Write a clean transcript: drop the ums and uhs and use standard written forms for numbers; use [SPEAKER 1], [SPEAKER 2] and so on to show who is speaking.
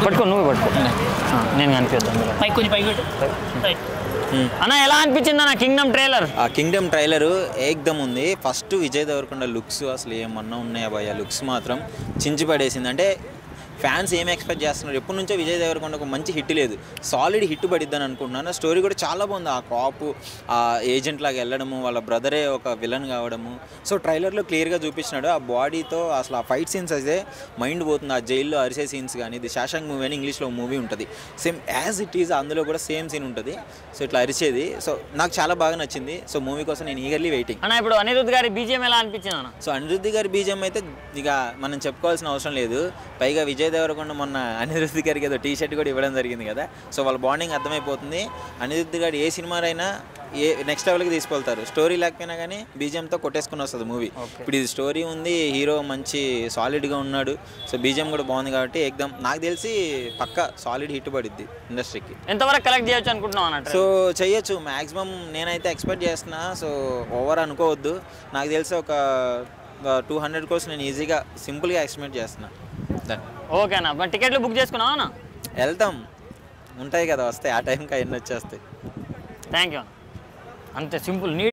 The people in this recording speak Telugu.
[SPEAKER 1] పట్టుకో నువ్వు పట్టుకో నేను కనిపిస్తాను
[SPEAKER 2] పైకి కొంచెం పైకి పెట్టు
[SPEAKER 1] అన్న ఎలా అనిపించింది అన్న కింగ్డమ్ ట్రైలర్
[SPEAKER 3] ఆ కింగ్డమ్ ట్రైలరు ఏకదమ్ ఉంది. ఫస్ట్ విజయ్ దేవరకొండ లుక్స్ అసలు ఏమన్నా ఉన్నాయా భయ్య, లుక్స్ మాత్రం చించి పడేసింది. అంటే ఫ్యాన్స్ ఏం ఎక్స్పెక్ట్ చేస్తున్నారు, ఎప్పటి నుంచో విజయ్ దేవరకొండకు మంచి హిట్ లేదు, సాలిడ్ హిట్ పడిద్దని అనుకుంటున్నాను. స్టోరీ కూడా చాలా బాగుంది. ఆ కాపు ఆ ఏజెంట్ లాగా వెళ్ళడము, వాళ్ళ బ్రదరే ఒక విలన్ కావడము. సో ట్రైలర్లో క్లియర్గా చూపించినాడు. ఆ బాడీతో అసలు ఆ ఫైట్ సీన్స్ అయితే మైండ్ పోతుంది. ఆ జైల్లో అరిసే సీన్స్ కానీ, ఇది శాషాంక్ మూవీ అని ఇంగ్లీష్లో మూవీ ఉంటుంది, సేమ్ యాజ్ ఇట్ ఈజ్ అందులో కూడా సేమ్ సీన్ ఉంటుంది. సో ఇట్లా అరిచేది. సో నాకు చాలా బాగా నచ్చింది. సో మూవీ కోసం నేను ఈగర్లీ వెయిటింగ్.
[SPEAKER 1] అన్న ఇప్పుడు అనిరుద్ధ్ గారి బీజిఎం ఎలా అనిపించింది అన్న?
[SPEAKER 3] సో అనిరుద్ధ్ గారి బీజిఎం అయితే ఇక మనం చెప్పుకోవాల్సిన అవసరం లేదు. పైగా విజయ్ దేవరకొండ మొన్న అనిరుద్ధ్ గారికి ఏదో టీ షర్ట్ కూడా ఇవ్వడం జరిగింది కదా. సో వాళ్ళ బాండింగ్ అర్థమైపోతుంది. అనిరుద్ధ్ గారు ఏ సినిమాలైనా నెక్స్ట్ లెవెల్కి తీసుకెళ్తారు. స్టోరీ లేకపోయినా కానీ బీజిఎంతో కొట్టేసుకుని వస్తుంది మూవీ. ఇప్పుడు ఇది స్టోరీ ఉంది, హీరో మంచి సాలిడ్గా ఉన్నాడు. సో బీజిఎం కూడా బాగుంది కాబట్టి ఏకదమ్ నాకు తెలిసి పక్కా సాలిడ్ హిట్ పడిద్ది ఇండస్ట్రీకి.
[SPEAKER 1] ఎంతవరకు కలెక్ట్ చేయొచ్చు అనుకుంటున్నాం అన్నట్టు?
[SPEAKER 3] సో చెయ్యొచ్చు మ్యాక్సిమం, నేనైతే ఎక్స్పెక్ట్ చేస్తున్నా. సో ఓవర్ అనుకోవద్దు, నాకు తెలిసి ఒక 200 crores నేను ఈజీగా సింపుల్గా ఎస్టిమేట్ చేస్తున్నా.
[SPEAKER 1] ఓకేనా, మరి టికెట్లు బుక్ చేసుకున్నావా అన్న?
[SPEAKER 3] వెళ్తాం, ఉంటాయి కదా వస్తాయి, ఆ టైంకి అవన్నీ వచ్చేస్తాయి.
[SPEAKER 1] థ్యాంక్ యూ, అంతే సింపుల్ నీట్.